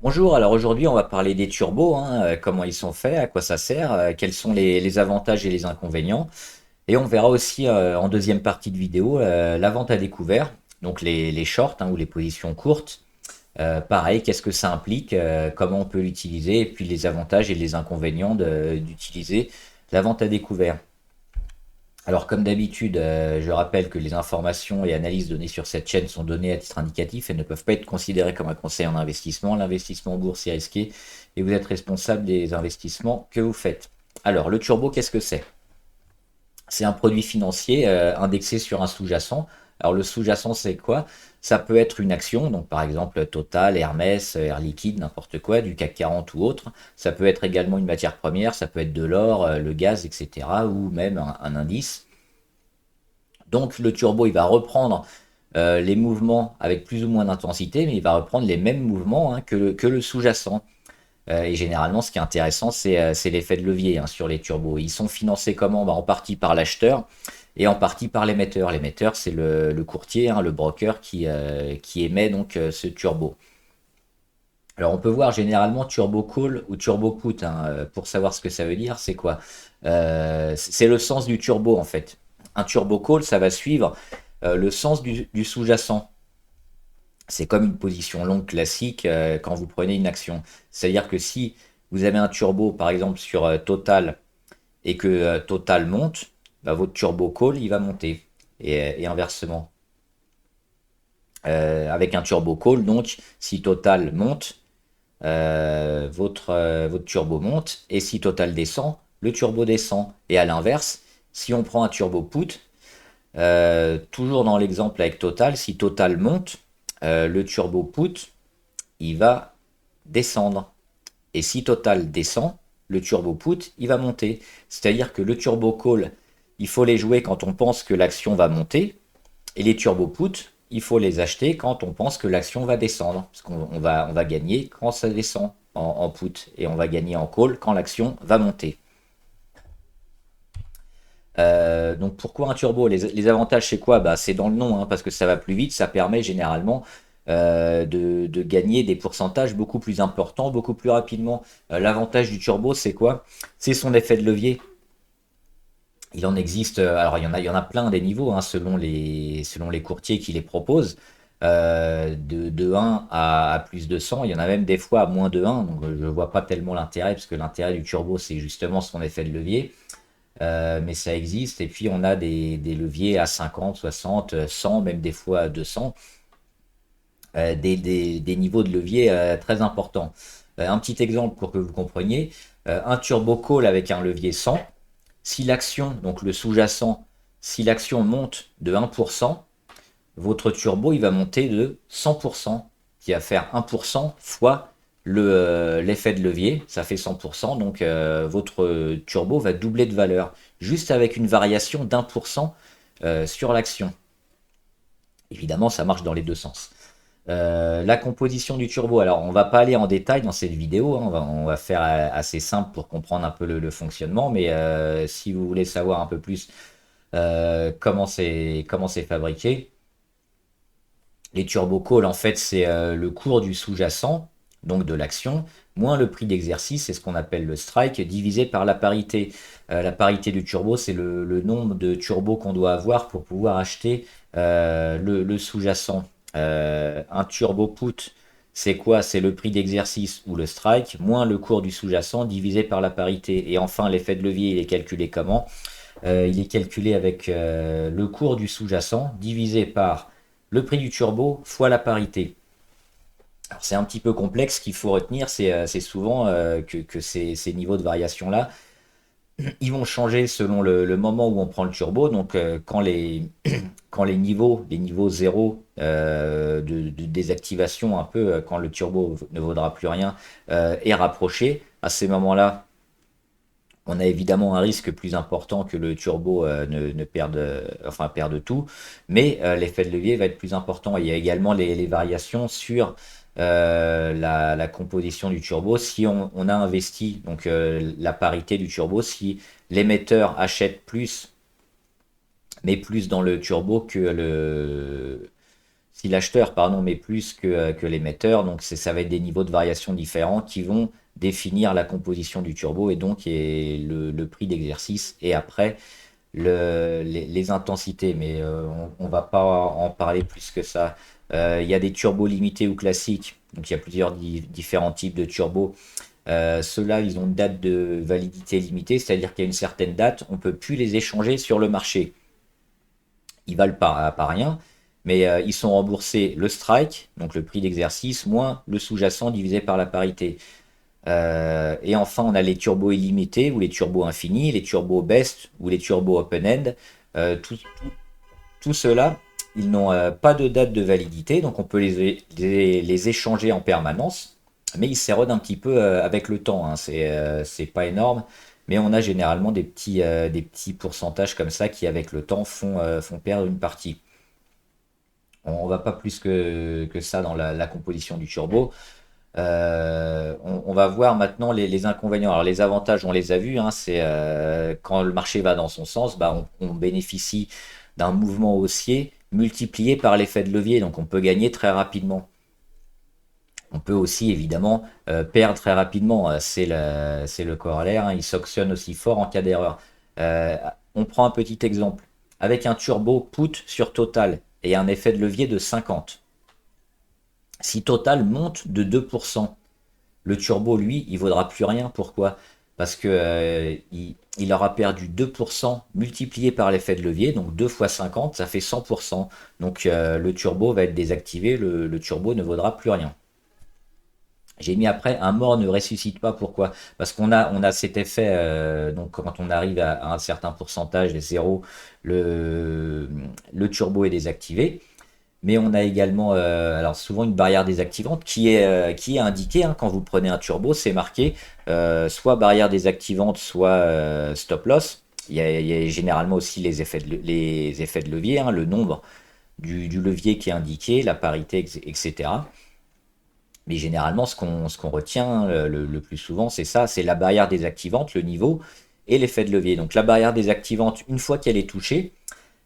Bonjour, alors aujourd'hui on va parler des turbos, comment ils sont faits, à quoi ça sert, quels sont les avantages et les inconvénients. Et on verra aussi en deuxième partie de vidéo la vente à découvert, donc les shorts ou les positions courtes. Pareil, qu'est-ce que ça implique, comment on peut l'utiliser, et puis les avantages et les inconvénients d'utiliser la vente à découvert. Alors, comme d'habitude, je rappelle que les informations et analyses données sur cette chaîne sont données à titre indicatif et ne peuvent pas être considérées comme un conseil en investissement. L'investissement en bourse est risqué et vous êtes responsable des investissements que vous faites. Alors, le turbo, qu'est-ce que c'est? C'est un produit financier indexé sur un sous-jacent. Alors, le sous-jacent, c'est quoi? Ça peut être une action, donc par exemple Total, Hermès, Air Liquide, n'importe quoi, du CAC 40 ou autre. Ça peut être également une matière première, ça peut être de l'or, le gaz, etc. ou même un indice. Donc le turbo, il va reprendre les mouvements avec plus ou moins d'intensité, mais il va reprendre les mêmes mouvements que le sous-jacent. Et généralement, ce qui est intéressant, c'est l'effet de levier sur les turbos. Ils sont financés comment? En partie par l'acheteur et en partie par l'émetteur. L'émetteur, c'est le courtier, le broker qui émet donc ce turbo. Alors on peut voir généralement turbo call ou turbo put. Pour savoir ce que ça veut dire, c'est quoi? C'est le sens du turbo en fait. Un turbo call, ça va suivre le sens du sous-jacent. C'est comme une position longue classique quand vous prenez une action. C'est-à-dire que si vous avez un turbo, par exemple, sur Total et que Total monte, bah, votre turbo call, il va monter. Et inversement. Avec un turbo call, donc, si Total monte, votre turbo monte. Et si Total descend, le turbo descend. Et à l'inverse, si on prend un turbo put, toujours dans l'exemple avec Total, si Total monte, le turbo put, il va descendre. Et si Total descend, le turbo put, il va monter. C'est-à-dire que le turbo call, il faut les jouer quand on pense que l'action va monter. Et les turbo put, il faut les acheter quand on pense que l'action va descendre. Parce qu'on va gagner quand ça descend en put. Et on va gagner en call quand l'action va monter. Donc pourquoi un turbo? Les avantages c'est quoi? Bah, c'est dans le nom, parce que ça va plus vite, ça permet généralement de gagner des pourcentages beaucoup plus importants, beaucoup plus rapidement. L'avantage du turbo c'est quoi? C'est son effet de levier. Il en existe, alors il y en a plein des niveaux selon les courtiers qui les proposent. De 1 à plus de 100, il y en a même des fois à moins de 1, donc je ne vois pas tellement l'intérêt, parce que l'intérêt du turbo c'est justement son effet de levier. Mais ça existe. Et puis on a des leviers à 50, 60, 100, même des fois à 200. Des niveaux de levier très importants. Un petit exemple pour que vous compreniez. Un turbo call avec un levier 100. Si l'action, donc le sous-jacent, si l'action monte de 1%, votre turbo il va monter de 100%, qui va faire 1% fois l'effet de levier, ça fait 100%, donc votre turbo va doubler de valeur, juste avec une variation d'1% sur l'action. Évidemment, ça marche dans les deux sens. La composition du turbo, alors on va pas aller en détail dans cette vidéo, on va faire assez simple pour comprendre un peu le fonctionnement, mais si vous voulez savoir un peu plus comment c'est fabriqué, les turbo calls, en fait, c'est le cours du sous-jacent, donc de l'action, moins le prix d'exercice, c'est ce qu'on appelle le strike, divisé par la parité. La parité du turbo, c'est le nombre de turbos qu'on doit avoir pour pouvoir acheter le sous-jacent. Un turbo put, c'est quoi? C'est le prix d'exercice ou le strike, moins le cours du sous-jacent, divisé par la parité. Et enfin, l'effet de levier, il est calculé comment? Il est calculé avec le cours du sous-jacent divisé par le prix du turbo fois la parité. Alors c'est un petit peu complexe, ce qu'il faut retenir, c'est souvent que ces niveaux de variation-là, ils vont changer selon le moment où on prend le turbo. Donc quand les niveaux 0 de désactivation, un peu, quand le turbo ne vaudra plus rien, est rapproché, à ces moments-là, on a évidemment un risque plus important que le turbo ne perde, enfin perde tout, mais l'effet de levier va être plus important. Il y a également les variations sur la composition du turbo. Si on a investi donc la parité du turbo, si l'émetteur achète plus, mais plus dans le turbo que si l'acheteur, pardon, met plus que l'émetteur, donc ça va être des niveaux de variation différents qui vont définir la composition du turbo et donc le prix d'exercice et après les intensités. Mais on va pas en parler plus que ça. Il y a des turbos limités ou classiques, donc il y a plusieurs différents types de turbos. Ceux-là, ils ont une date de validité limitée, c'est-à-dire qu'à une certaine date, on ne peut plus les échanger sur le marché. Ils valent pas rien, mais ils sont remboursés le strike, donc le prix d'exercice, moins le sous-jacent divisé par la parité. Et enfin, on a les turbos illimités ou les turbos infinis, les turbos best ou les turbos open-end. Tout ceux-là, ils n'ont pas de date de validité, donc on peut les échanger en permanence, mais ils s'érodent un petit peu avec le temps, hein. C'est pas énorme, mais on a généralement des petits pourcentages comme ça qui, avec le temps, font perdre une partie. On va pas plus que ça dans la composition du turbo. On va voir maintenant les inconvénients. Alors les avantages, on les a vus, hein, c'est quand le marché va dans son sens, bah, on bénéficie d'un mouvement haussier multiplié par l'effet de levier, donc on peut gagner très rapidement. On peut aussi évidemment perdre très rapidement, c'est le corollaire, hein, il s'auctionne aussi fort en cas d'erreur. Euh, on prend un petit exemple. Avec un turbo put sur Total et un effet de levier de 50. Si Total monte de 2%, le turbo, lui, il vaudra plus rien. Pourquoi? Parce que il aura perdu 2% multiplié par l'effet de levier, donc 2 fois 50, ça fait 100%. Donc le turbo va être désactivé, le turbo ne vaudra plus rien. J'ai mis après, un mort ne ressuscite pas. Pourquoi? Parce qu'on a cet effet, donc quand on arrive à un certain pourcentage, les zéros, le turbo est désactivé. Mais on a également, alors souvent une barrière désactivante qui est indiquée, hein, quand vous prenez un turbo, c'est marqué soit barrière désactivante, soit stop loss. Il y a généralement aussi les effets de levier, hein, le nombre du levier qui est indiqué, la parité, etc. Mais généralement, ce qu'on retient le plus souvent, c'est ça, c'est la barrière désactivante, le niveau et l'effet de levier. Donc la barrière désactivante, une fois qu'elle est touchée,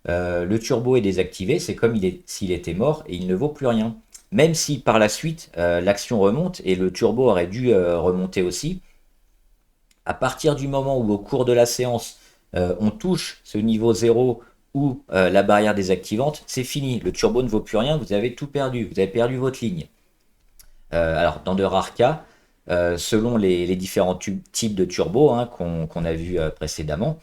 le turbo est désactivé, c'est comme s'il était mort et il ne vaut plus rien. Même si par la suite l'action remonte et le turbo aurait dû remonter aussi, à partir du moment où au cours de la séance on touche ce niveau 0 ou la barrière désactivante, c'est fini. Le turbo ne vaut plus rien, vous avez tout perdu, vous avez perdu votre ligne. Alors dans de rares cas, selon les différents types de turbo, hein, qu'on a vu précédemment,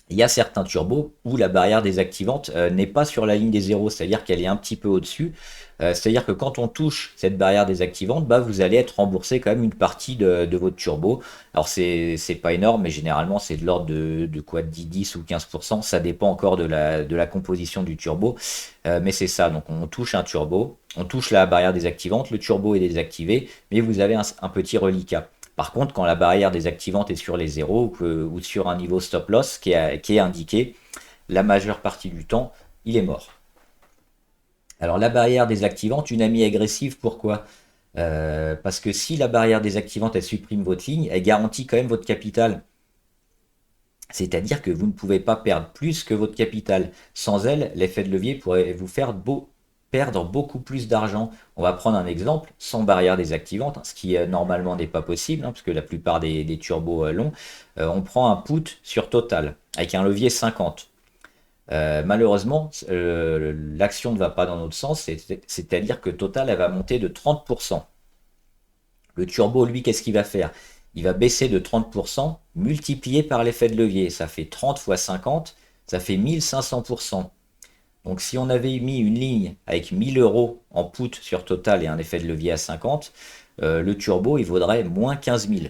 il y a certains turbos où la barrière désactivante n'est pas sur la ligne des zéros, c'est-à-dire qu'elle est un petit peu au-dessus. C'est-à-dire que quand on touche cette barrière désactivante, bah, vous allez être remboursé quand même une partie de votre turbo. Alors c'est pas énorme, mais généralement c'est de l'ordre de quoi, 10 ou 15%, ça dépend encore de la composition du turbo. Mais c'est ça, donc on touche un turbo, on touche la barrière désactivante, le turbo est désactivé, mais vous avez un petit reliquat. Par contre, quand la barrière désactivante est sur les zéros ou sur un niveau stop loss qui est indiqué, la majeure partie du temps, il est mort. Alors la barrière désactivante, une amie agressive, pourquoi? Parce que si la barrière désactivante, elle supprime votre ligne, elle garantit quand même votre capital. C'est-à-dire que vous ne pouvez pas perdre plus que votre capital. Sans elle, l'effet de levier pourrait vous faire perdre beaucoup plus d'argent. On va prendre un exemple sans barrière désactivante, hein, ce qui normalement n'est pas possible, hein, parce que la plupart des turbos longs, on prend un put sur Total avec un levier 50. Malheureusement, l'action ne va pas dans notre sens, c'est-à-dire que Total elle va monter de 30%. Le turbo, lui, qu'est-ce qu'il va faire? Il va baisser de 30% multiplié par l'effet de levier. Ça fait 30 fois 50, ça fait 1500%. Donc si on avait mis une ligne avec 1000 euros en put sur Total et un effet de levier à 50, le turbo il vaudrait moins 15 000.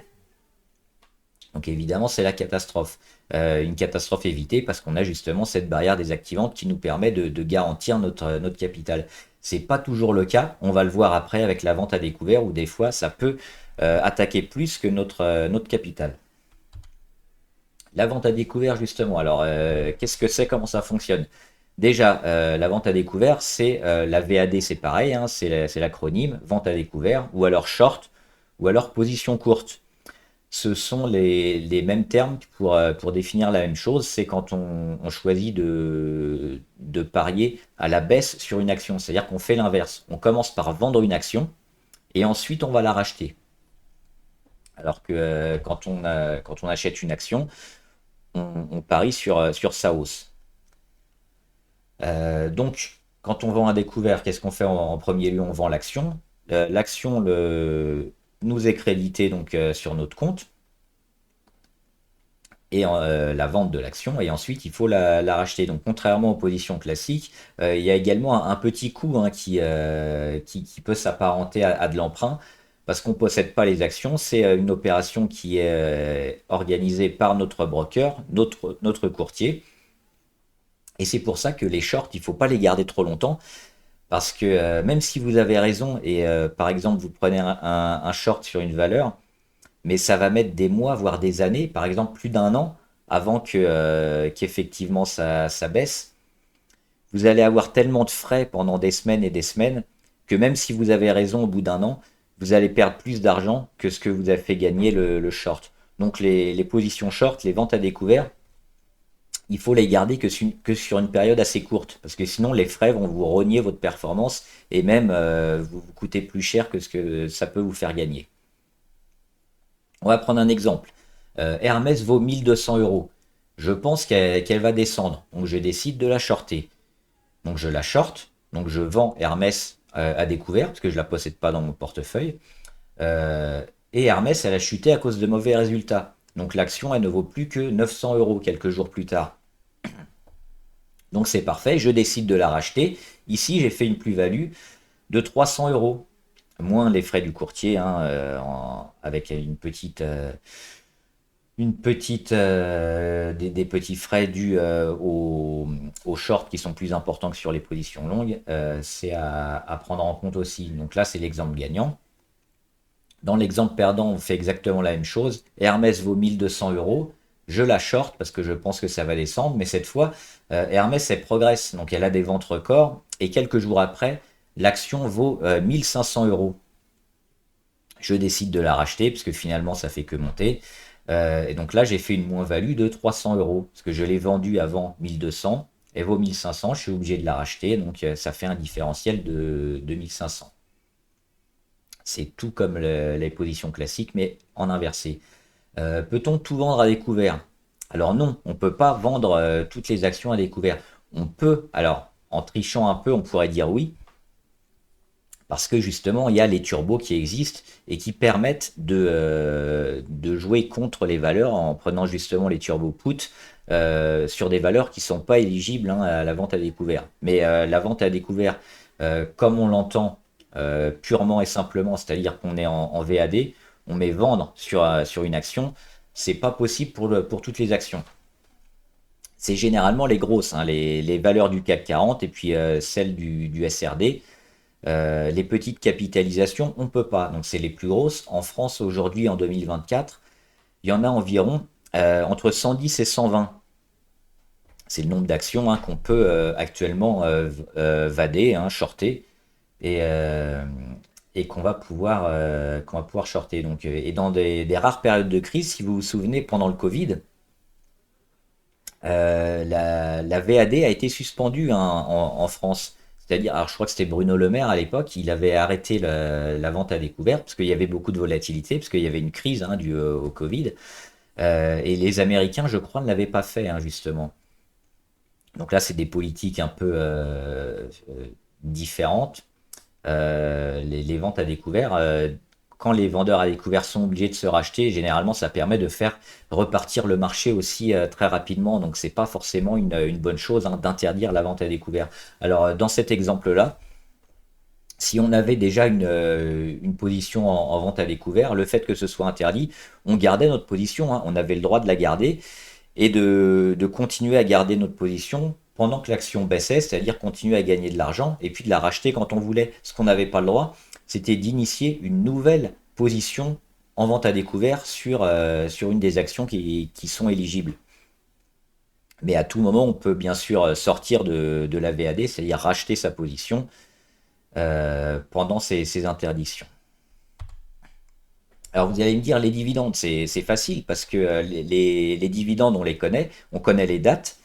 Donc évidemment c'est la catastrophe. Une catastrophe évitée parce qu'on a justement cette barrière désactivante qui nous permet de garantir notre capital. C'est pas toujours le cas, on va le voir après avec la vente à découvert où des fois ça peut attaquer plus que notre capital. La vente à découvert justement, alors qu'est-ce que c'est, comment ça fonctionne? Déjà, la vente à découvert, c'est la VAD, c'est pareil, hein, c'est l'acronyme, vente à découvert, ou alors short, ou alors position courte. ce sont les mêmes termes pour définir la même chose. C'est quand on choisit de parier à la baisse sur une action. C'est-à-dire qu'on fait l'inverse. On commence par vendre une action et ensuite on va la racheter. Alors que quand on achète une action, on parie sur sa hausse. Donc, quand on vend un découvert, qu'est-ce qu'on fait en premier lieu? On vend l'action. L'action nous est créditée donc, sur notre compte et la vente de l'action, et ensuite il faut la racheter. Donc contrairement aux positions classiques, il y a également un petit coût hein, qui peut s'apparenter à de l'emprunt, parce qu'on ne possède pas les actions, c'est une opération qui est organisée par notre broker, notre courtier, et c'est pour ça que les shorts, il ne faut pas les garder trop longtemps, parce que même si vous avez raison, et par exemple vous prenez un short sur une valeur, mais ça va mettre des mois, voire des années, par exemple plus d'un an, avant qu'effectivement ça baisse. Vous allez avoir tellement de frais pendant des semaines et des semaines que même si vous avez raison au bout d'un an, vous allez perdre plus d'argent que ce que vous a fait gagner le short. Donc les positions short, les ventes à découvert, il faut les garder que sur une période assez courte, parce que sinon les frais vont vous rogner votre performance et même vous coûter plus cher que ce que ça peut vous faire gagner. On va prendre un exemple. Hermès vaut 1200 euros. Je pense qu'elle va descendre. Donc je décide de la shorter. Donc je la short. Donc je vends Hermès à découvert parce que je ne la possède pas dans mon portefeuille. Et Hermès, elle a chuté à cause de mauvais résultats. Donc l'action, elle ne vaut plus que 900 euros quelques jours plus tard. Donc c'est parfait, je décide de la racheter. Ici, j'ai fait une plus-value de 300 euros, moins les frais du courtier, hein, avec des petits frais dus aux shorts qui sont plus importants que sur les positions longues. C'est à prendre en compte aussi. Donc là, c'est l'exemple gagnant. Dans l'exemple perdant, on fait exactement la même chose. Hermès vaut 1200 euros. Je la short parce que je pense que ça va descendre, mais cette fois, Hermès, elle progresse. Donc elle a des ventes records. Et quelques jours après, l'action vaut 1500 euros. Je décide de la racheter parce que finalement, ça fait que monter. Et donc là, j'ai fait une moins-value de 300 euros parce que je l'ai vendue avant 1200. Elle vaut 1500. Je suis obligé de la racheter. Donc ça fait un différentiel de 1500. C'est tout comme les positions classiques, mais en inversé. Peut-on tout vendre à découvert? Alors non, on ne peut pas vendre toutes les actions à découvert. On peut, alors en trichant un peu, on pourrait dire oui, parce que justement, il y a les turbos qui existent et qui permettent de jouer contre les valeurs en prenant justement les turbo put sur des valeurs qui ne sont pas éligibles hein, à la vente à découvert. Mais la vente à découvert, comme on l'entend purement et simplement, c'est-à-dire qu'on est en VAD, on met vendre sur une action, c'est pas possible pour toutes les actions. C'est généralement les grosses, hein, les valeurs du CAC 40 et puis celles du SRD. Les petites capitalisations, on ne peut pas. Donc c'est les plus grosses. En France, aujourd'hui, en 2024, il y en a environ entre 110 et 120. C'est le nombre d'actions hein, qu'on peut actuellement vader, hein, shorter, et, euh, et qu'on va pouvoir shorter. Donc, et dans des rares périodes de crise, si vous vous souvenez, pendant le Covid, la VAD a été suspendue hein, en France. C'est-à-dire, alors je crois que c'était Bruno Le Maire à l'époque, il avait arrêté la vente à découvert parce qu'il y avait beaucoup de volatilité, parce qu'il y avait une crise hein, due au Covid. Et les Américains, je crois, ne l'avaient pas fait, hein, justement. Donc là, c'est des politiques un peu différentes. Les ventes à découvert, quand les vendeurs à découvert sont obligés de se racheter, généralement ça permet de faire repartir le marché aussi très rapidement. Donc c'est pas forcément une bonne chose hein, d'interdire la vente à découvert. Alors dans cet exemple-là, si on avait déjà une position en vente à découvert, le fait que ce soit interdit, on gardait notre position, hein, on avait le droit de la garder et de continuer à garder notre position pendant que l'action baissait, c'est-à-dire continuer à gagner de l'argent et puis de la racheter quand on voulait. Ce qu'on n'avait pas le droit, c'était d'initier une nouvelle position en vente à découvert sur une des actions qui sont éligibles. Mais à tout moment, on peut bien sûr sortir de la VAD, c'est-à-dire racheter sa position pendant ces interdictions. Alors vous allez me dire, les dividendes, c'est facile parce que les dividendes, on les connaît, on connaît les dates.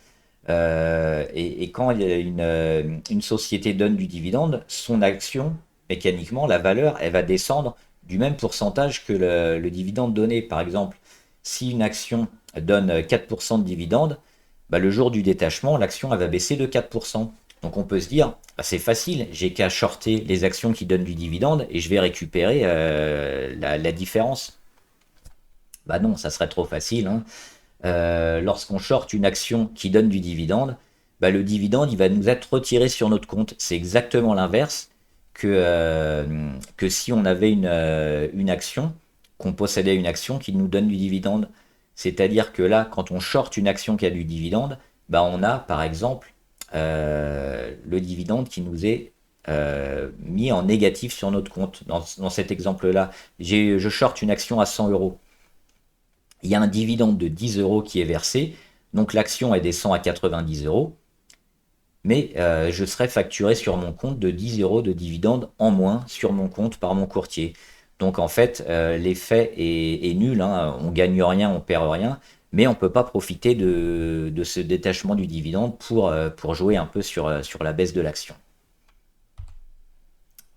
Et quand il y a une société donne du dividende, son action, mécaniquement, la valeur, elle va descendre du même pourcentage que le dividende donné. Par exemple, si une action donne 4% de dividende, bah, le jour du détachement, l'action elle va baisser de 4%. Donc on peut se dire, bah, c'est facile, j'ai qu'à shorter les actions qui donnent du dividende et je vais récupérer la différence. Bah non, ça serait trop facile, hein. Lorsqu'on short une action qui donne du dividende, bah, le dividende il va nous être retiré sur notre compte. C'est exactement l'inverse que si on avait une action, qu'on possédait une action qui nous donne du dividende. C'est-à-dire que là, quand on short une action qui a du dividende, bah, on a par exemple le dividende qui nous est mis en négatif sur notre compte. Dans cet exemple-là, je short une action à 100 euros. Il y a un dividende de 10 euros qui est versé, donc l'action elle descend à 90 euros, mais je serai facturé sur mon compte de 10 euros de dividende en moins sur mon compte par mon courtier. Donc en fait, l'effet est nul, hein. On gagne rien, on perd rien, mais on ne peut pas profiter de ce détachement du dividende pour jouer un peu sur la baisse de l'action.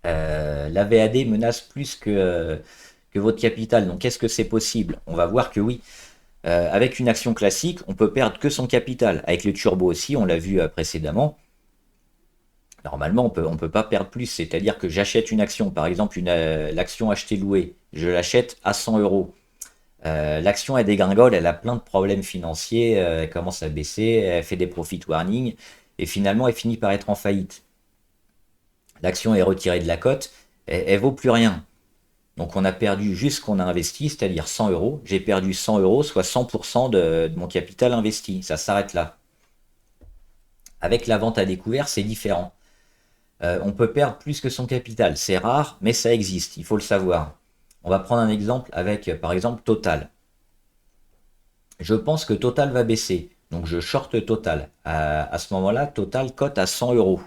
La VAD menace plus que votre capital, donc est-ce que c'est possible? On va voir que oui. Avec une action classique, on peut perdre que son capital. Avec le turbo aussi, on l'a vu précédemment. Normalement, on peut pas perdre plus. C'est-à-dire que j'achète une action, par exemple l'action achetée-louée, je l'achète à 100 euros. L'action elle dégringole, elle a plein de problèmes financiers, elle commence à baisser, elle fait des profit warnings et finalement elle finit par être en faillite. L'action est retirée de la cote, elle vaut plus rien. Donc on a perdu juste ce qu'on a investi, c'est-à-dire 100 euros. J'ai perdu 100 euros, soit 100% de mon capital investi. Ça s'arrête là. Avec la vente à découvert, c'est différent. On peut perdre plus que son capital. C'est rare, mais ça existe, il faut le savoir. On va prendre un exemple avec, par exemple, Total. Je pense que Total va baisser. Donc je short Total. À ce moment-là, Total cote à 100 euros.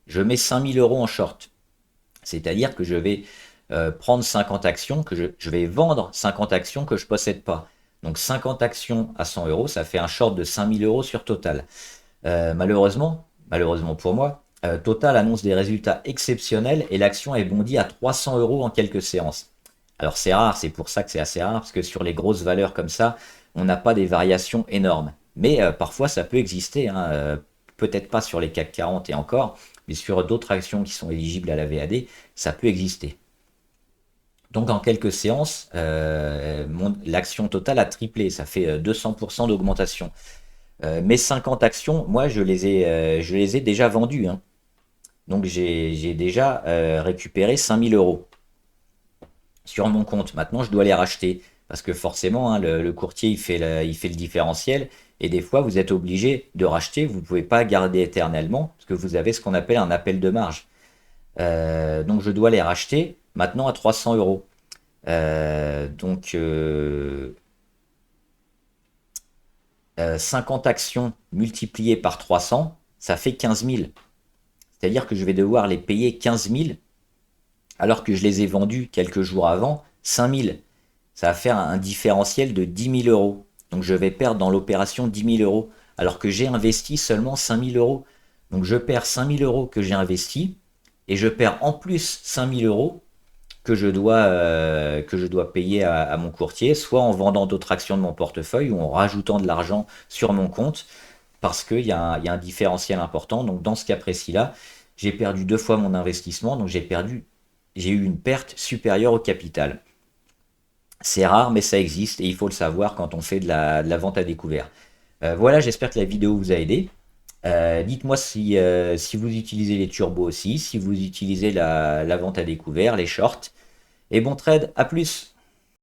Je mets 5000 euros en short. C'est-à-dire que je vais prendre 50 actions, que je vais vendre 50 actions que je ne possède pas. Donc 50 actions à 100 euros, ça fait un short de 5000 euros sur Total. Malheureusement pour moi, Total annonce des résultats exceptionnels et l'action est bondie à 300 euros en quelques séances. Alors c'est rare, c'est pour ça que c'est assez rare, parce que sur les grosses valeurs comme ça, on n'a pas des variations énormes. Mais parfois ça peut exister, hein, peut-être pas sur les CAC 40 et encore, mais sur d'autres actions qui sont éligibles à la VAD, ça peut exister. Donc en quelques séances, l'action totale a triplé, ça fait 200% d'augmentation. Mes 50 actions, moi je les ai déjà vendues, hein. Donc j'ai déjà récupéré 5000 euros sur mon compte. Maintenant je dois les racheter parce que forcément hein, le courtier il fait le différentiel et des fois vous êtes obligé de racheter, vous ne pouvez pas garder éternellement parce que vous avez ce qu'on appelle un appel de marge. Donc je dois les racheter maintenant à 300 euros. Donc 50 actions multipliées par 300, ça fait 15 000. C'est-à-dire que je vais devoir les payer 15 000 alors que je les ai vendus quelques jours avant 5 000. Ça va faire un différentiel de 10 000 euros. Donc je vais perdre dans l'opération 10 000 euros alors que j'ai investi seulement 5 000 euros. Donc je perds 5 000 euros que j'ai investi et je perds en plus 5 000 euros que je dois payer à mon courtier, soit en vendant d'autres actions de mon portefeuille ou en rajoutant de l'argent sur mon compte, parce qu'il y a un différentiel important. Donc dans ce cas précis-là, j'ai perdu 2 fois mon investissement, donc j'ai eu une perte supérieure au capital. C'est rare, mais ça existe et il faut le savoir quand on fait de la vente à découvert. Voilà, j'espère que la vidéo vous a aidé. Dites-moi si vous utilisez les turbos aussi, si vous utilisez la vente à découvert, les shorts. Et bon trade, à plus!